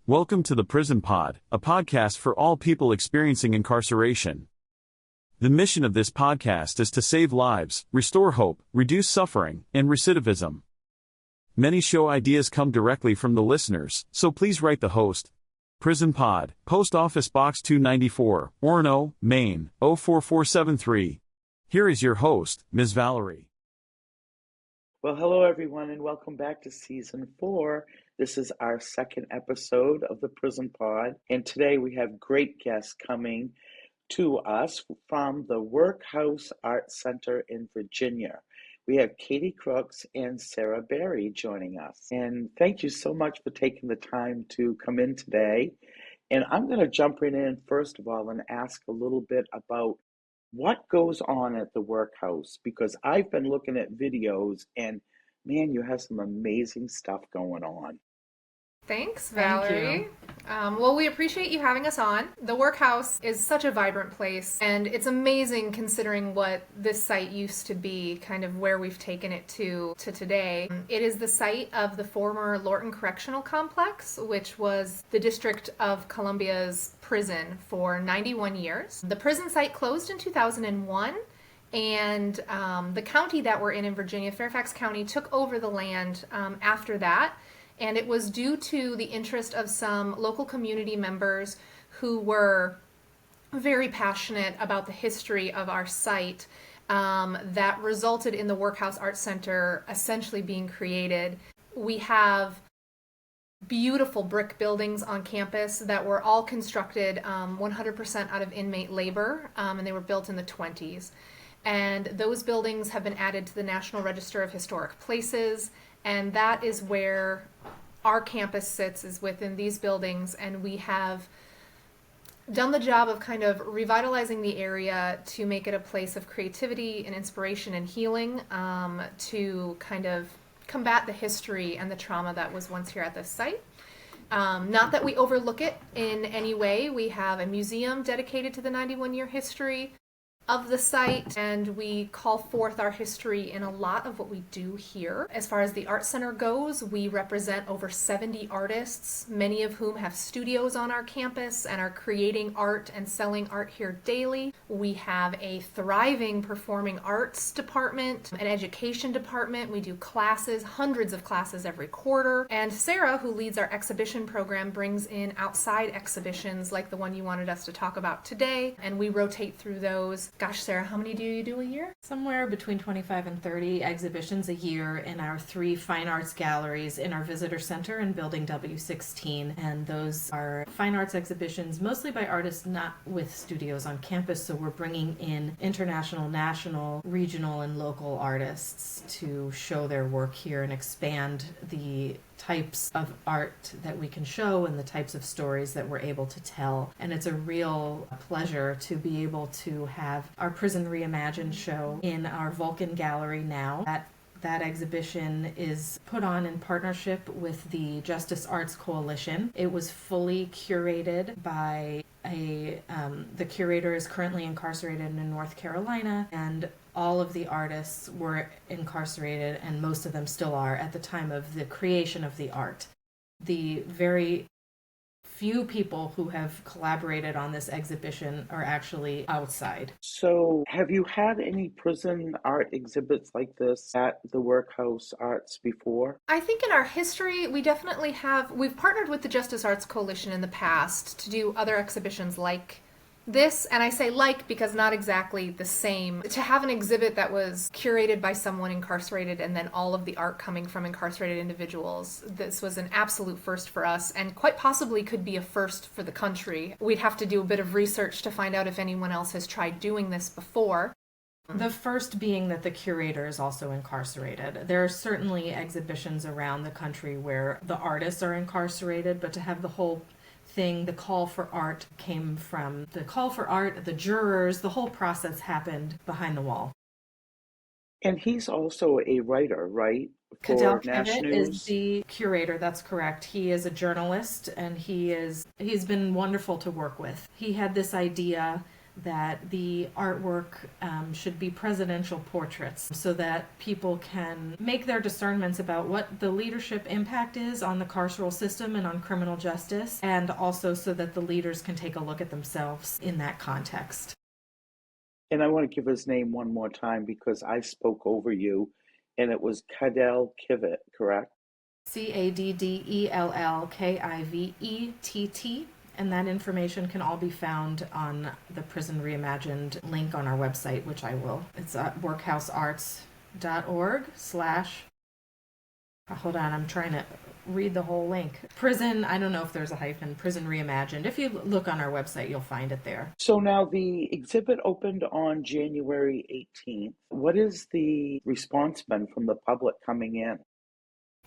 Welcome to the Prison Pod, a podcast for all people experiencing incarceration. The mission of this podcast is to save lives, restore hope, reduce suffering, and recidivism. Many show ideas come directly from the listeners, so please write the host. Prison Pod, Post Office Box 294, Orono, Maine, 04473. Here is your host, Ms. Valerie. Well, hello everyone, and welcome back to Season 4. This is our second episode of the Prison Pod, and today we have great guests coming to us from the Workhouse Arts Center in Virginia. We have Katie Crooks and Sarah Berry joining us. And thank you so much for taking the time to come in today. And I'm going to jump right in first of all and ask a little bit about what goes on at the workhouse, because I've been looking at videos and man, you have some amazing stuff going on. Thanks, Valerie. Well, we appreciate you having us on. The Workhouse is such a vibrant place, and it's amazing considering what this site used to be, kind of where we've taken it to today. It is the site of the former Lorton Correctional Complex, which was the District of Columbia's prison for 91 years. The prison site closed in 2001. And the county that we're in Virginia, Fairfax County, took over the land after that. And it was due to the interest of some local community members who were very passionate about the history of our site that resulted in the Workhouse Arts Center essentially being created. We have beautiful brick buildings on campus that were all constructed 100% out of inmate labor, and they were built in the 20s. And those buildings have been added to the National Register of Historic Places, and that is where our campus sits, is within these buildings, and we have done the job of kind of revitalizing the area to make it a place of creativity and inspiration and healing, to kind of combat the history and the trauma that was once here at this site. Not that we overlook it in any way. We have a museum dedicated to the 91-year history of the site, and we call forth our history in a lot of what we do here. As far as the Art Center goes, we represent over 70 artists, many of whom have studios on our campus and are creating art and selling art here daily. We have a thriving performing arts department, an education department. We do classes, hundreds of classes every quarter. And Sarah, who leads our exhibition program, brings in outside exhibitions like the one you wanted us to talk about today, and we rotate through those. Gosh, Sarah, how many do you do a year? Somewhere between 25 and 30 exhibitions a year in our 3 fine arts galleries in our visitor center in Building W16. And those are fine arts exhibitions mostly by artists not with studios on campus. So we're bringing in international, national, regional, and local artists to show their work here and expand the types of art that we can show and the types of stories that we're able to tell. And it's a real pleasure to be able to have our Prison Reimagined show in our Vulcan Gallery now. That exhibition is put on in partnership with the Justice Arts Coalition. It was fully curated by the curator is currently incarcerated in North Carolina, and all of the artists were incarcerated, and most of them still are at the time of the creation of the art. The very few people who have collaborated on this exhibition are actually outside. So have you had any prison art exhibits like this at the Workhouse Arts before? I think in our history, we definitely have. We've partnered with the Justice Arts Coalition in the past to do other exhibitions like this, and I say like because not exactly the same. To have an exhibit that was curated by someone incarcerated and then all of the art coming from incarcerated individuals, this was an absolute first for us and quite possibly could be a first for the country. We'd have to do a bit of research to find out if anyone else has tried doing this before. The first being that the curator is also incarcerated. There are certainly exhibitions around the country where the artists are incarcerated, but to have the whole thing, the call for art came from the call for art, the jurors, the whole process happened behind the wall. And he's also a writer, right? Caddell Kivett is the curator, that's correct. He is a journalist, and he's been wonderful to work with. He had this idea that the artwork should be presidential portraits so that people can make their discernments about what the leadership impact is on the carceral system and on criminal justice, and also so that the leaders can take a look at themselves in that context. And I want to give his name one more time because I spoke over you, and it was Caddell Kivett, correct? Caddellkivett, and that information can all be found on the Prison Reimagined link on our website, which I will. It's at workhousearts.org/ hold on, I'm trying to read the whole link. Prison, I don't know if there's a hyphen, Prison Reimagined. If you look on our website, you'll find it there. So now the exhibit opened on January 18th. What is the response been from the public coming in?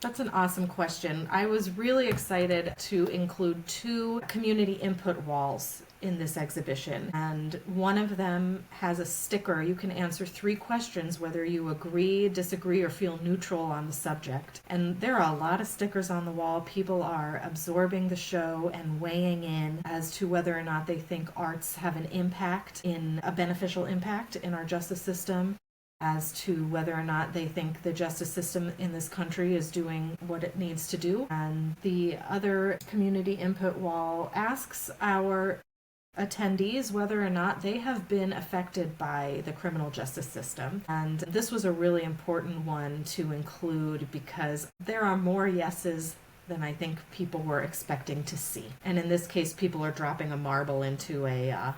That's an awesome question. I was really excited to include 2 community input walls in this exhibition, and one of them has a sticker. You can answer 3 questions, whether you agree, disagree, or feel neutral on the subject. And there are a lot of stickers on the wall. People are absorbing the show and weighing in as to whether or not they think arts have an impact, in a beneficial impact in our justice system, as to whether or not they think the justice system in this country is doing what it needs to do. And the other community input wall asks our attendees whether or not they have been affected by the criminal justice system. And this was a really important one to include because there are more yeses than I think people were expecting to see. And in this case, people are dropping a marble into a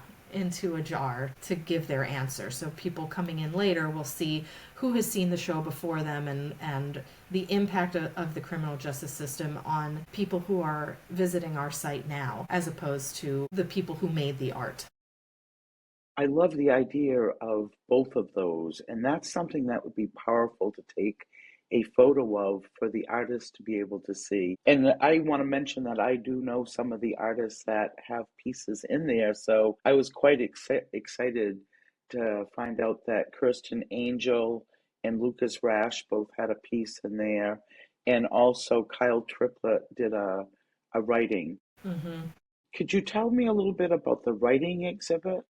jar to give their answer. So people coming in later will see who has seen the show before them and the impact of the criminal justice system on people who are visiting our site now, as opposed to the people who made the art. I love the idea of both of those, and that's something that would be powerful to take a photo of for the artist to be able to see. And I want to mention that I do know some of the artists that have pieces in there, so I was quite excited to find out that Kirsten Angel and Lucas Rash both had a piece in there, and also Kyle Triplett did a writing. Mm-hmm. Could you tell me a little bit about the writing exhibit?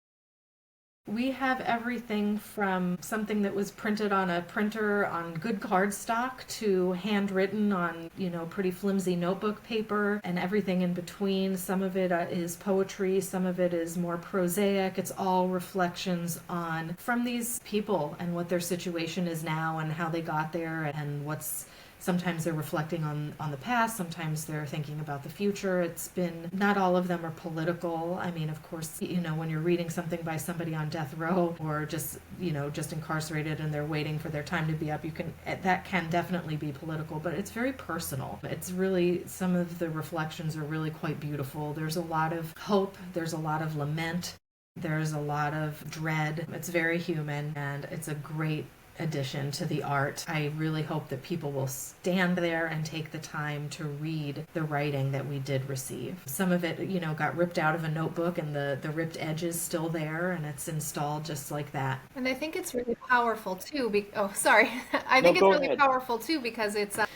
We have everything from something that was printed on a printer on good cardstock to handwritten on, pretty flimsy notebook paper, and everything in between. Some of it is poetry, some of it is more prosaic. It's all reflections from these people and what their situation is now and how they got there, and sometimes they're reflecting on the past, sometimes they're thinking about the future. Not all of them are political. I mean, of course, when you're reading something by somebody on death row or just incarcerated and they're waiting for their time to be up, that can definitely be political, but it's very personal. It's really, some of the reflections are really quite beautiful. There's a lot of hope, there's a lot of lament, there's a lot of dread. It's very human, and it's a great addition to the art. I really hope that people will stand there and take the time to read the writing that we did receive. Some of it, got ripped out of a notebook, and the ripped edge is still there, and it's installed just like that. And I think it's really powerful too. I think it's really powerful too because it's a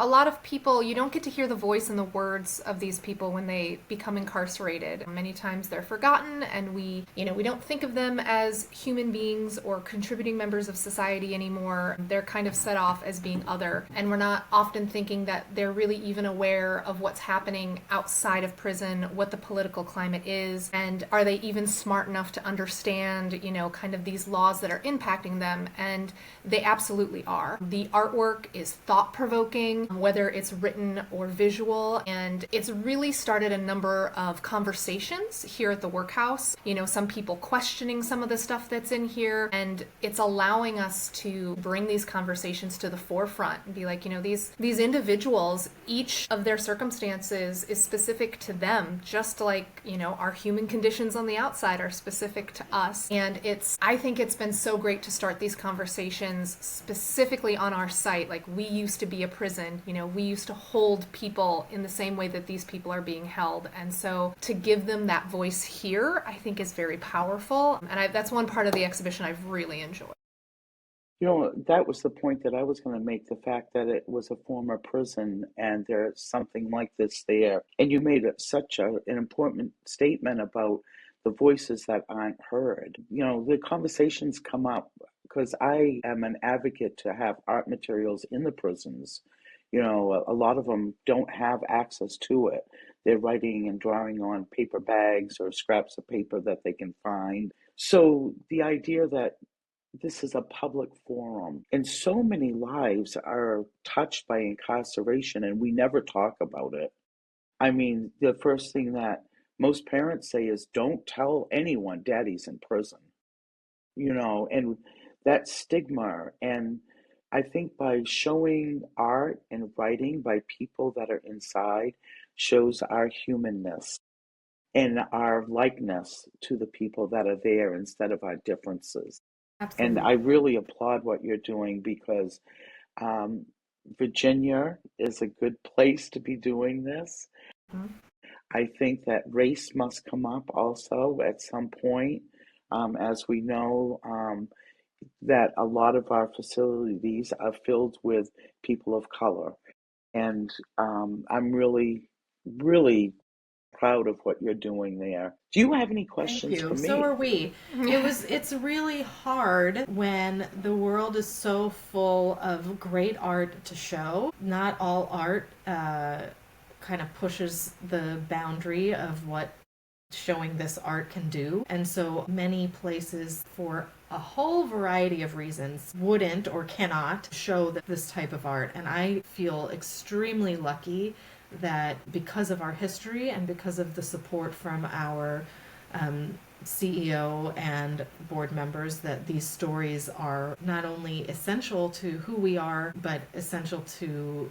lot of people, you don't get to hear the voice and the words of these people when they become incarcerated. Many times they're forgotten, and we don't think of them as human beings or contributing members of society anymore. They're kind of set off as being other, and we're not often thinking that they're really even aware of what's happening outside of prison, what the political climate is, and are they even smart enough to understand, kind of these laws that are impacting them. And they absolutely are. The artwork is thought-provoking, whether it's written or visual, and it's really started a number of conversations here at the Workhouse. Some people questioning some of the stuff that's in here, and it's allowing us to bring these conversations to the forefront and be like, these individuals, each of their circumstances is specific to them, just like, our human conditions on the outside are specific to us. And I think it's been so great to start these conversations specifically on our site. Like, we used to be a prison. We used to hold people in the same way that these people are being held. And so to give them that voice here, I think is very powerful. And that's one part of the exhibition I've really enjoyed. That was the point that I was going to make, the fact that it was a former prison and there's something like this there. And you made such an important statement about the voices that aren't heard. The conversations come up because I am an advocate to have art materials in the prisons. A lot of them don't have access to it. They're writing and drawing on paper bags or scraps of paper that they can find. So the idea that this is a public forum and so many lives are touched by incarceration and we never talk about it. I mean, the first thing that most parents say is, don't tell anyone daddy's in prison, and that stigma. And I think by showing art and writing by people that are inside shows our humanness and our likeness to the people that are there instead of our differences. And Absolutely. I really applaud what you're doing because um, Virginia is a good place to be doing this. Mhm. I think that race must come up also at some point. As we know, that a lot of our facilities are filled with people of color. And I'm really, really proud of what you're doing there. Do you have any Thank questions for you. So me? are we. It's really hard when the world is so full of great art to show. Not all art kind of pushes the boundary of what showing this art can do. And so many places, for a whole variety of reasons, wouldn't or cannot show this type of art. And I feel extremely lucky that because of our history and because of the support from our CEO and board members, that these stories are not only essential to who we are, but essential to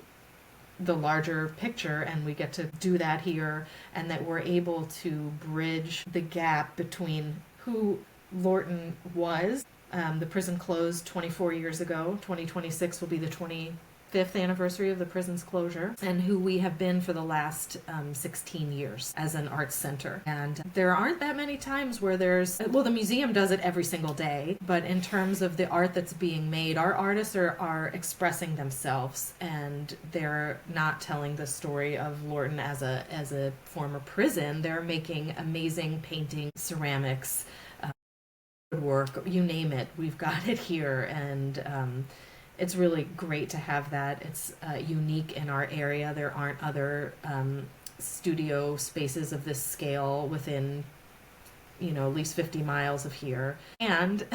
the larger picture, and we get to do that here, and that we're able to bridge the gap between who Lorton was. The prison closed 24 years ago. 2026 will be the 25th anniversary of the prison's closure, and who we have been for the last 16 years as an arts center. And there aren't that many times where the museum does it every single day, but in terms of the art that's being made, our artists are expressing themselves, and they're not telling the story of Lorton as a former prison. They're making amazing painting, ceramics, woodwork, you name it. We've got it here, and it's really great to have that. It's unique in our area. There aren't other studio spaces of this scale within, at least 50 miles of here. And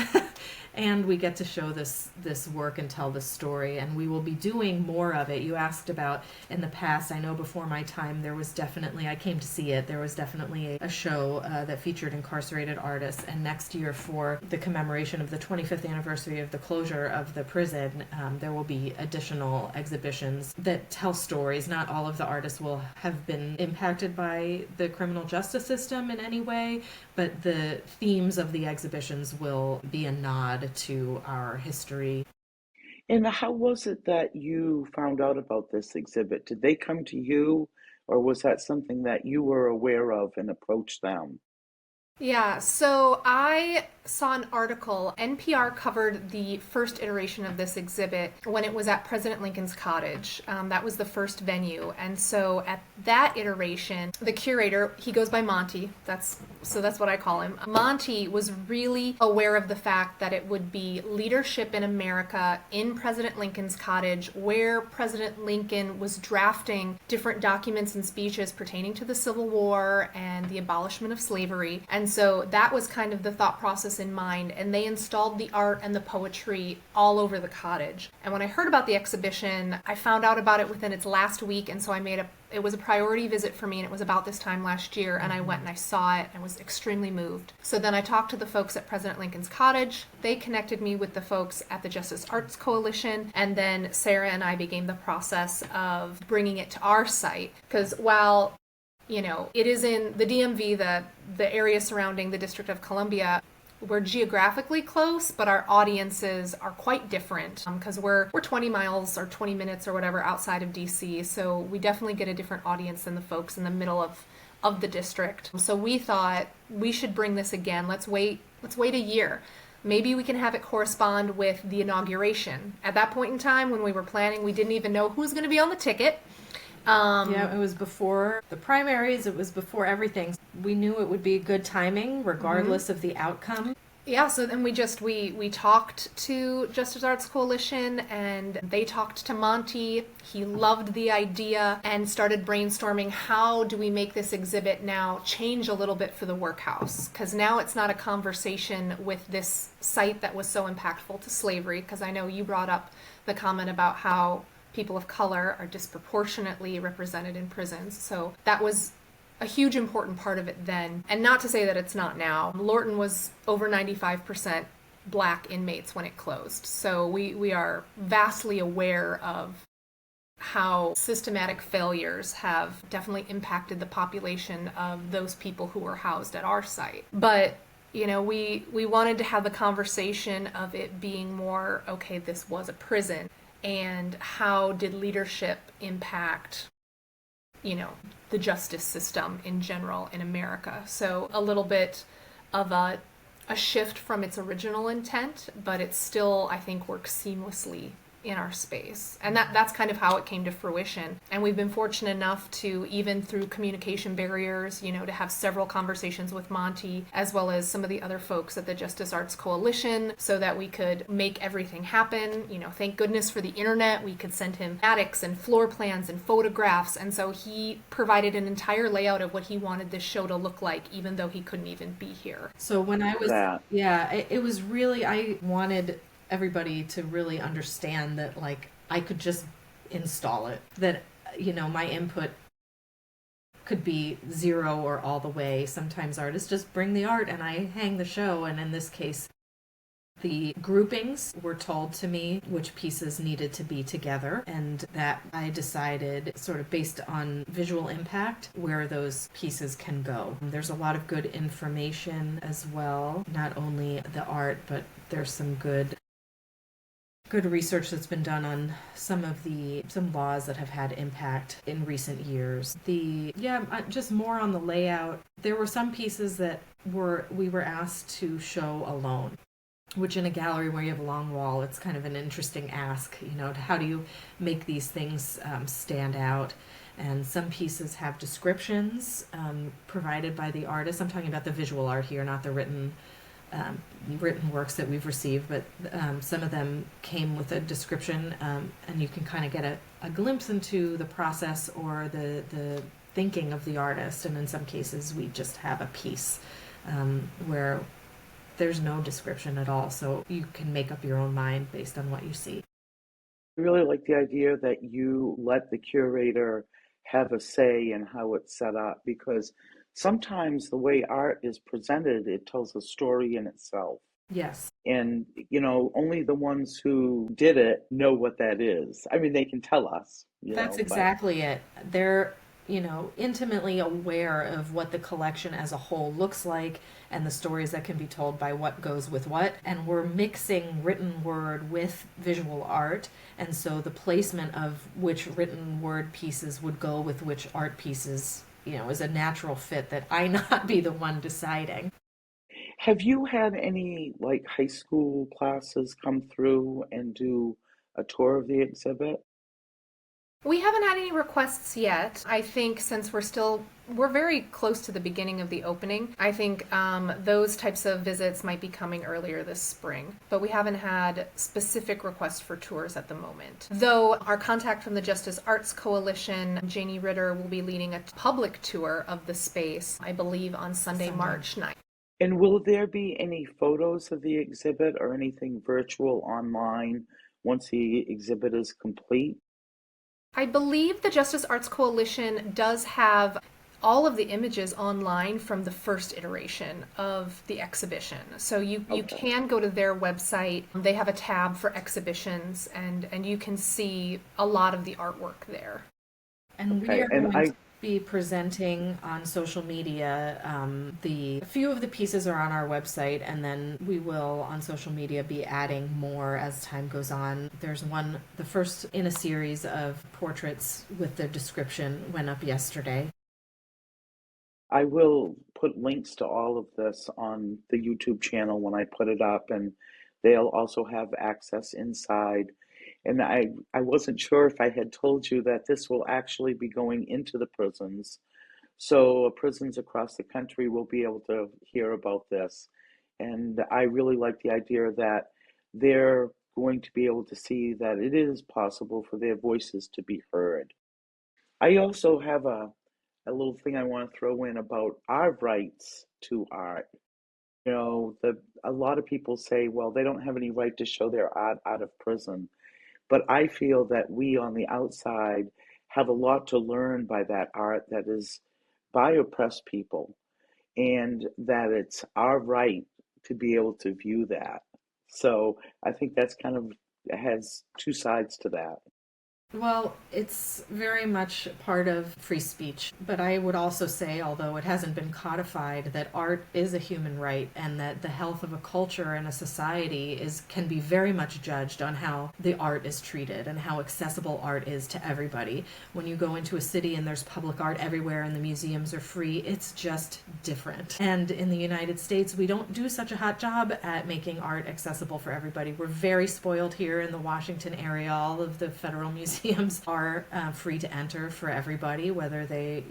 and we get to show this work and tell this story, and we will be doing more of it. You asked about in the past. I know before my time there was definitely, I came to see it, there was definitely a show that featured incarcerated artists, and next year for the commemoration of the 25th anniversary of the closure of the prison, there will be additional exhibitions that tell stories. Not all of the artists will have been impacted by the criminal justice system in any way, but the themes of the exhibitions will be a nod to our history. And how was it that you found out about this exhibit? Did they come to you, or was that something that you were aware of and approached them? Yeah, so I saw an article. NPR covered the first iteration of this exhibit when it was at President Lincoln's cottage. That was the first venue. And so at that iteration, the curator, he goes by Monty. That's what I call him. Monty was really aware of the fact that it would be leadership in America in President Lincoln's cottage, where President Lincoln was drafting different documents and speeches pertaining to the Civil War and the abolishment of slavery. And so that was kind of the thought process in mind, and they installed the art and the poetry all over the cottage. And when I heard about the exhibition, I found out about it within its last week, and so it was a priority visit for me, and it was about this time last year, and I went and I saw it and was extremely moved. So then I talked to the folks at President Lincoln's cottage. They connected me with the folks at the Justice Arts Coalition, and then Sarah and I began the process of bringing it to our site, because while it is in the DMV, the area surrounding the District of Columbia, we're geographically close, but our audiences are quite different because we're 20 miles or 20 minutes or whatever outside of DC. So we definitely get a different audience than the folks in the middle of the district. So we thought we should bring this again. Let's wait a year. Maybe we can have it correspond with the inauguration. At that point in time, when we were planning, we didn't even know who was going to be on the ticket. Yeah, it was before the primaries, it was before everything. We knew it would be good timing regardless of the outcome. Yeah, so then we talked to Justice Arts Coalition, and they talked to Monty. He loved the idea and started brainstorming, how do we make this exhibit now change a little bit for the workhouse? Because now it's not a conversation with this site that was so impactful to slavery, because I know you brought up the comment about how people of color are disproportionately represented in prisons. So that was a huge important part of it then. And not to say that it's not now. Lorton was over 95% black inmates when it closed. So we are vastly aware of how systematic failures have definitely impacted the population of those people who were housed at our site. But we wanted to have the conversation of it being more, okay, this was a prison, and how did leadership impact the justice system in general in America. So a little bit of a shift from its original intent, but it still, I think, works seamlessly in our space. And that's kind of how it came to fruition. And we've been fortunate enough to, even through communication barriers, to have several conversations with Monty, as well as some of the other folks at the Justice Arts Coalition, so that we could make everything happen. Thank goodness for the internet. We could send him attics and floor plans and photographs. And so he provided an entire layout of what he wanted this show to look like, even though he couldn't even be here. So when I was, it was really, I wanted everybody to really understand that, like, I could just install it, that my input could be zero or all the way. Sometimes artists just bring the art and I hang the show, and in this case the groupings were told to me which pieces needed to be together, and that I decided, sort of based on visual impact, where those pieces can go. There's a lot of good information as well, not only the art, but there's some good research that's been done on some laws that have had impact in recent years. Just more on the layout. There were some pieces that we were asked to show alone, which in a gallery where you have a long wall, it's kind of an interesting ask, how do you make these things stand out? And some pieces have descriptions provided by the artist. I'm talking about the visual art here, not the written works that we've received, but some of them came with a description, and you can kind of get a glimpse into the process or the thinking of the artist. And in some cases we just have a piece where there's no description at all, so you can make up your own mind based on what you see. I really like the idea that you let the curator have a say in how it's set up, because sometimes the way art is presented, it tells a story in itself. Yes. And, only the ones who did it know what that is. I mean, they can tell us. That's exactly it. They're, intimately aware of what the collection as a whole looks like and the stories that can be told by what goes with what. And we're mixing written word with visual art. And so the placement of which written word pieces would go with which art pieces, is a natural fit that I not be the one deciding. Have you had any high school classes come through and do a tour of the exhibit? We haven't had any requests yet. I think since we're very close to the beginning of the opening, I think those types of visits might be coming earlier this spring. But we haven't had specific requests for tours at the moment. Though our contact from the Justice Arts Coalition, Janie Ritter, will be leading a public tour of the space, I believe, on Sunday. March 9th. And will there be any photos of the exhibit or anything virtual online once the exhibit is complete? I believe the Justice Arts Coalition does have all of the images online from the first iteration of the exhibition. So you can go to their website. They have a tab for exhibitions, and you can see a lot of the artwork there. And we are going to be presenting on social media. A few of the pieces are on our website, and then we will on social media be adding more as time goes on. There's the first in a series of portraits with the description went up yesterday. I will put links to all of this on the YouTube channel when I put it up, and they'll also have access inside. And I wasn't sure if I had told you that this will actually be going into the prisons. So prisons across the country will be able to hear about this. And I really like the idea that they're going to be able to see that it is possible for their voices to be heard. I also have a little thing I want to throw in about our rights to art. A lot of people say, well, they don't have any right to show their art out of prison. But I feel that we on the outside have a lot to learn by that art that is by oppressed people, and that it's our right to be able to view that. So I think that's kind of has two sides to that. Well, it's very much part of free speech. But I would also say, although it hasn't been codified, that art is a human right and that the health of a culture and a society can be very much judged on how the art is treated and how accessible art is to everybody. When you go into a city and there's public art everywhere and the museums are free, it's just different. And in the United States, we don't do such a hot job at making art accessible for everybody. We're very spoiled here in the Washington area. All of the federal museums are free to enter for everybody, whether they,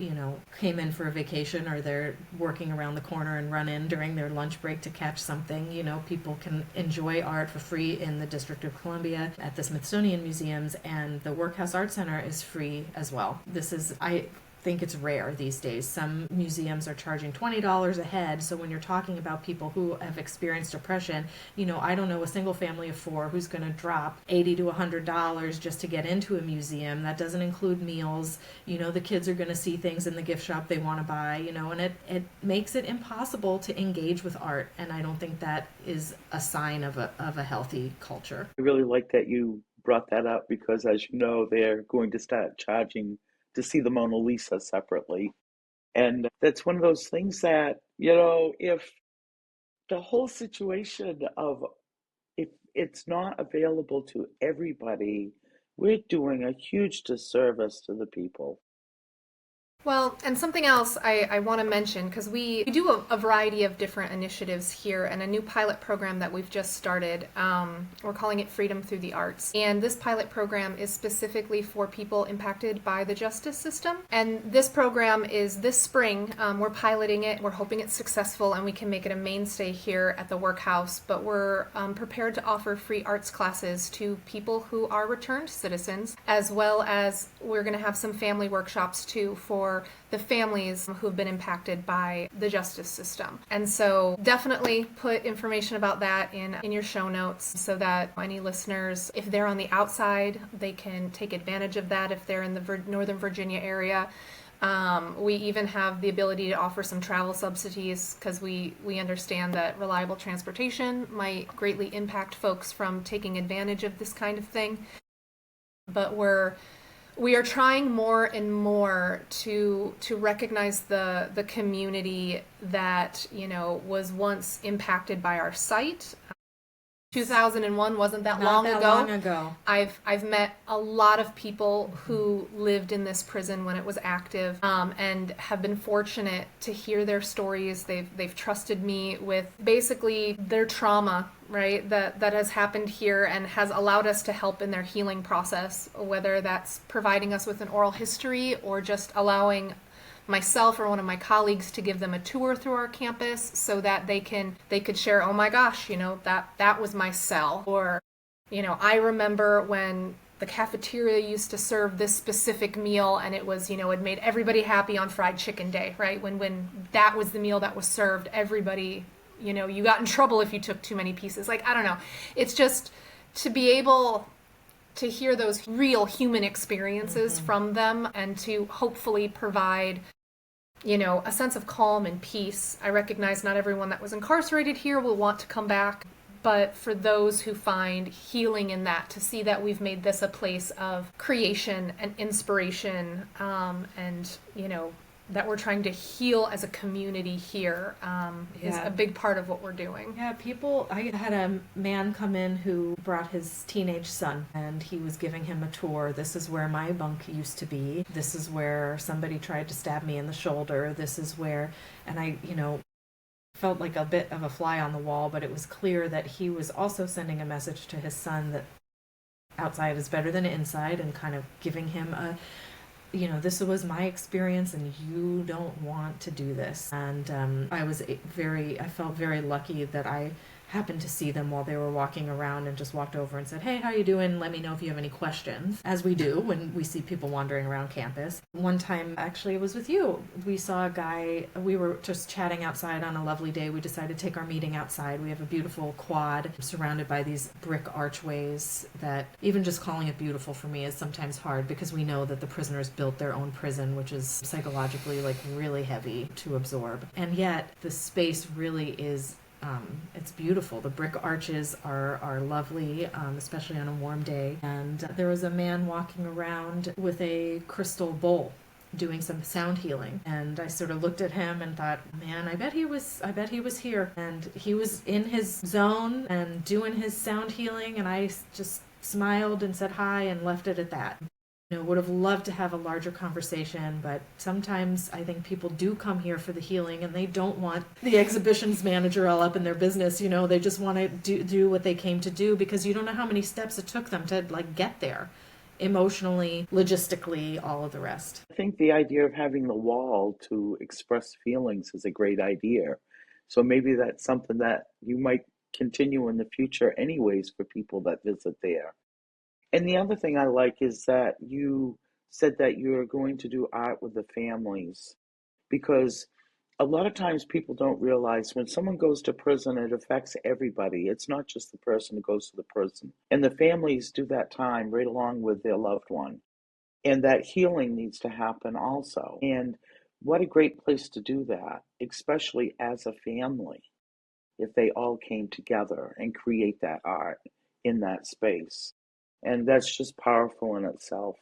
came in for a vacation or they're working around the corner and run in during their lunch break to catch something. People can enjoy art for free in the District of Columbia at the Smithsonian Museums, and the Workhouse Arts Center is free as well. I think it's rare these days. Some museums are charging $20 a head. So when you're talking about people who have experienced oppression, I don't know a single family of four who's going to drop $80 to $100 just to get into a museum. That doesn't include meals. The kids are going to see things in the gift shop they want to buy, and it makes it impossible to engage with art. And I don't think that is a sign of a healthy culture. I really like that you brought that up because, as you know, they're going to start charging to see the Mona Lisa separately. And that's one of those things that, if the whole situation of if it's not available to everybody, we're doing a huge disservice to the people. Well, and something else I want to mention, because we do a variety of different initiatives here, and a new pilot program that we've just started. We're calling it Freedom Through the Arts. And this pilot program is specifically for people impacted by the justice system. And this program is this spring. We're piloting it. We're hoping it's successful and we can make it a mainstay here at the Workhouse. But we're prepared to offer free arts classes to people who are returned citizens, as well as we're going to have some family workshops too for the families who have been impacted by the justice system. And so definitely put information about that in your show notes so that any listeners, if they're on the outside, they can take advantage of that if they're in the Northern Virginia area. We even have the ability to offer some travel subsidies because we understand that reliable transportation might greatly impact folks from taking advantage of this kind of thing. But we are trying more and more to recognize the community that, was once impacted by our site. 2001 wasn't that long ago. I've met a lot of people who lived in this prison when it was active, and have been fortunate to hear their stories. They've trusted me with basically their trauma, right, that has happened here and has allowed us to help in their healing process, whether that's providing us with an oral history or just allowing myself or one of my colleagues to give them a tour through our campus so that they could share, oh my gosh, that was my cell. Or, I remember when the cafeteria used to serve this specific meal and it was, it made everybody happy on Fried Chicken Day, right? When that was the meal that was served, everybody, you got in trouble if you took too many pieces. Like, I don't know. It's just to be able to hear those real human experiences from them and to hopefully provide, a sense of calm and peace. I recognize not everyone that was incarcerated here will want to come back, but for those who find healing in that, to see that we've made this a place of creation and inspiration, and, that we're trying to heal as a community here is a big part of what we're doing. Yeah, I had a man come in who brought his teenage son, and he was giving him a tour. This is where my bunk used to be. This is where somebody tried to stab me in the shoulder. This is where, and I, felt like a bit of a fly on the wall, but it was clear that he was also sending a message to his son that outside is better than inside, and kind of giving him a, this was my experience and you don't want to do this. And I felt very lucky that I happened to see them while they were walking around and just walked over and said, "Hey, how you doing? Let me know if you have any questions," as we do when we see people wandering around campus. One time, actually, it was with you. We saw a guy, we were just chatting outside on a lovely day. We decided to take our meeting outside. We have a beautiful quad surrounded by these brick archways that even just calling it beautiful for me is sometimes hard, because we know that the prisoners built their own prison, which is psychologically really heavy to absorb. And yet the space really is it's beautiful. The brick arches are lovely, especially on a warm day. And there was a man walking around with a crystal bowl doing some sound healing. And I sort of looked at him and thought, man, I bet he was here. And he was in his zone and doing his sound healing. And I just smiled and said hi and left it at that. Would have loved to have a larger conversation, but sometimes I think people do come here for the healing and they don't want the exhibitions manager all up in their business. They just want to do what they came to do, because you don't know how many steps it took them to get there, emotionally, logistically, all of the rest. I think the idea of having the wall to express feelings is a great idea. So maybe that's something that you might continue in the future anyways for people that visit there. And the other thing I like is that you said that you're going to do art with the families, because a lot of times people don't realize when someone goes to prison, it affects everybody. It's not just the person who goes to the prison. And the families do that time right along with their loved one. And that healing needs to happen also. And what a great place to do that, especially as a family, if they all came together and create that art in that space. And that's just powerful in itself.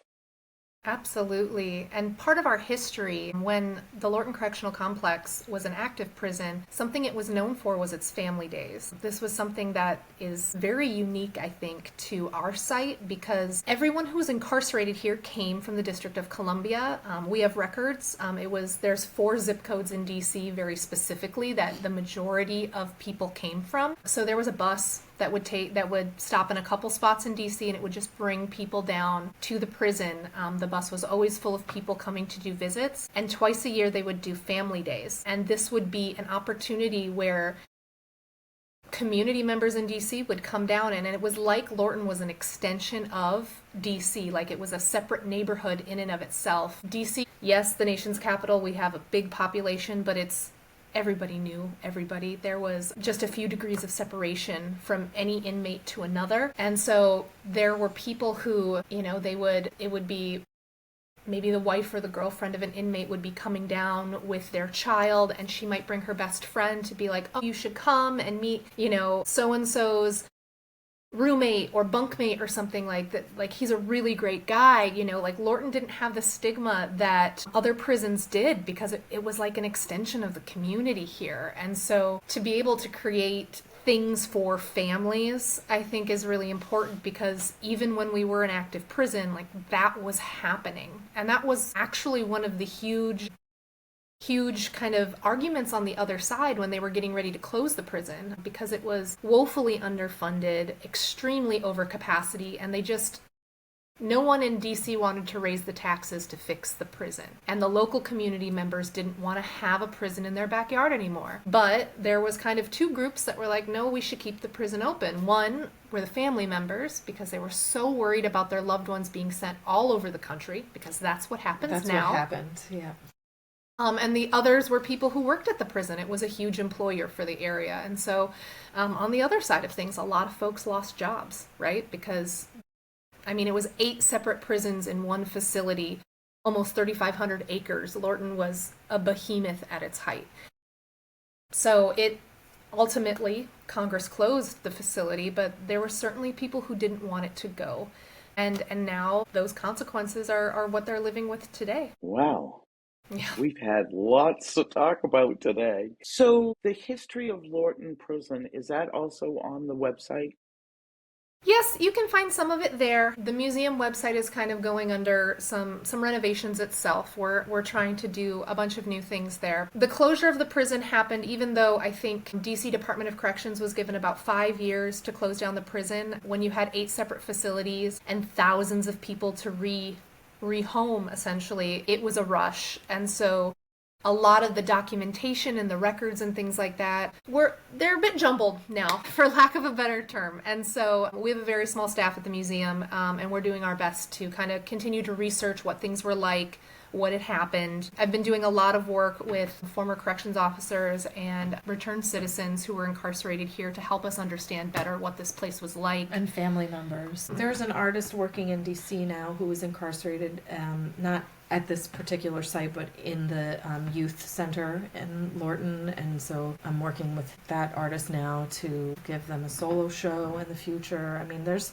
Absolutely. And part of our history, when the Lorton Correctional Complex was an active prison, something it was known for was its family days. This was something that is very unique, I think, to our site, because everyone who was incarcerated here came from the District of Columbia. We have records. There's 4 zip codes in DC very specifically that the majority of people came from. So there was a bus that would stop in a couple spots in DC, and it would just bring people down to the prison. The bus was always full of people coming to do visits, and twice a year they would do family days. And this would be an opportunity where community members in DC would come down, and it was like Lorton was an extension of DC, like it was a separate neighborhood in and of itself. DC, yes, the nation's capital, we have a big population, but everybody knew everybody. There was just a few degrees of separation from any inmate to another. And so there were people who, it would be maybe the wife or the girlfriend of an inmate would be coming down with their child, and she might bring her best friend to be like, "Oh, you should come and meet, so-and-so's roommate or bunkmate or something like that. Like, he's a really great guy." Lorton didn't have the stigma that other prisons did, because it was like an extension of the community here. And so to be able to create things for families, I think, is really important, because even when we were an active prison, that was happening. And that was actually one of the huge kind of arguments on the other side when they were getting ready to close the prison, because it was woefully underfunded, extremely over capacity, and no one in DC wanted to raise the taxes to fix the prison. And the local community members didn't want to have a prison in their backyard anymore. But there was kind of 2 groups that were like, no, we should keep the prison open. One were the family members, because they were so worried about their loved ones being sent all over the country, because that's what happens now. That's what happened, yeah. And the others were people who worked at the prison. It was a huge employer for the area. And so on the other side of things, a lot of folks lost jobs, right? Because, it was 8 separate prisons in one facility, almost 3,500 acres. Lorton was a behemoth at its height. So ultimately, Congress closed the facility, but there were certainly people who didn't want it to go. And now those consequences are what they're living with today. Wow. Yeah. We've had lots to talk about today. So the history of Lorton Prison, is that also on the website? Yes, you can find some of it there. The museum website is kind of going under some renovations itself. We're trying to do a bunch of new things there. The closure of the prison happened even though I think DC Department of Corrections was given about 5 years to close down the prison. When you had 8 separate facilities and thousands of people to rehome, essentially, it was a rush. And so a lot of the documentation and the records and things like that, they're a bit jumbled now, for lack of a better term. And so we have a very small staff at the museum, and we're doing our best to kind of continue to research what things were like, what had happened. I've been doing a lot of work with former corrections officers and returned citizens who were incarcerated here to help us understand better what this place was like. And family members. There's an artist working in DC now who was incarcerated, not at this particular site, but in the youth center in Lorton. And so I'm working with that artist now to give them a solo show in the future. I mean, there's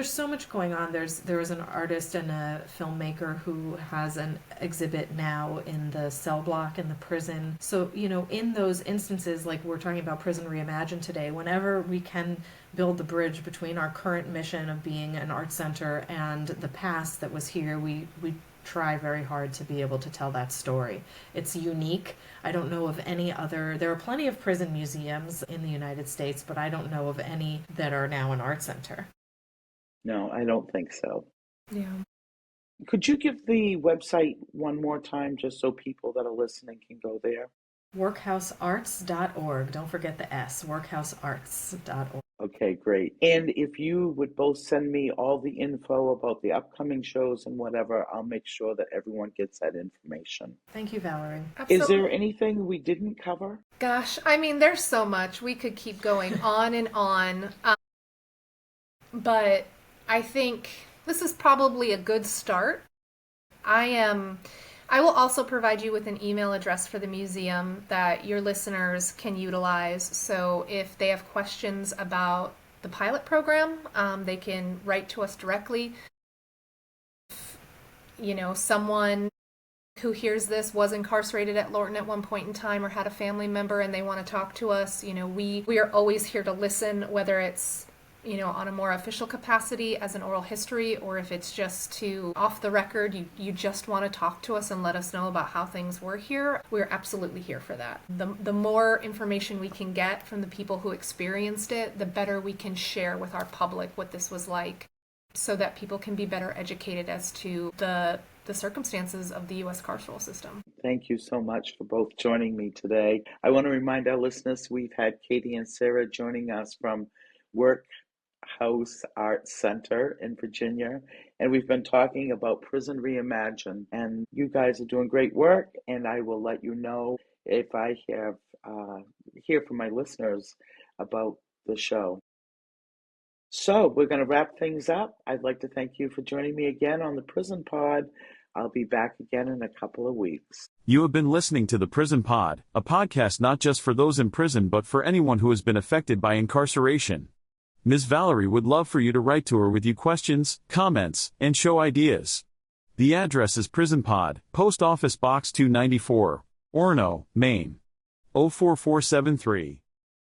so much going on. There was an artist and a filmmaker who has an exhibit now in the cell block in the prison. So, in those instances, like we're talking about Prison Reimagined today, whenever we can build the bridge between our current mission of being an art center and the past that was here, we try very hard to be able to tell that story. It's unique. I don't know of any other. There are plenty of prison museums in the United States, but I don't know of any that are now an art center. No, I don't think so. Yeah. Could you give the website one more time just so people that are listening can go there? Workhousearts.org. Don't forget the S. Workhousearts.org. Okay, great. And if you would both send me all the info about the upcoming shows and whatever, I'll make sure that everyone gets that information. Thank you, Valerie. Absolutely. Is there anything we didn't cover? Gosh, I mean, there's so much. We could keep going on and on. But I think this is probably a good start. I will also provide you with an email address for the museum that your listeners can utilize. So if they have questions about the pilot program, they can write to us directly. If, someone who hears this was incarcerated at Lorton at one point in time or had a family member and they want to talk to us, we are always here to listen, whether it's on a more official capacity as an oral history, or if it's just off the record, you just want to talk to us and let us know about how things were here, we're absolutely here for that. The more information we can get from the people who experienced it, the better we can share with our public what this was like, so that people can be better educated as to the circumstances of the U.S. carceral system. Thank you so much for both joining me today. I want to remind our listeners we've had Katie and Sarah joining us from Workhouse Arts Center in Virginia, and we've been talking about Prison Reimagined, and you guys are doing great work, and I will let you know if I hear from my listeners about the show. So we're going to wrap things up. I'd like to thank you for joining me again on the Prison Pod. I'll be back again in a couple of weeks. You have been listening to The Prison Pod, a podcast not just for those in prison but for anyone who has been affected by incarceration. Ms. Valerie would love for you to write to her with your questions, comments, and show ideas. The address is Prison Pod, Post Office Box 294, Orono, Maine. 04473.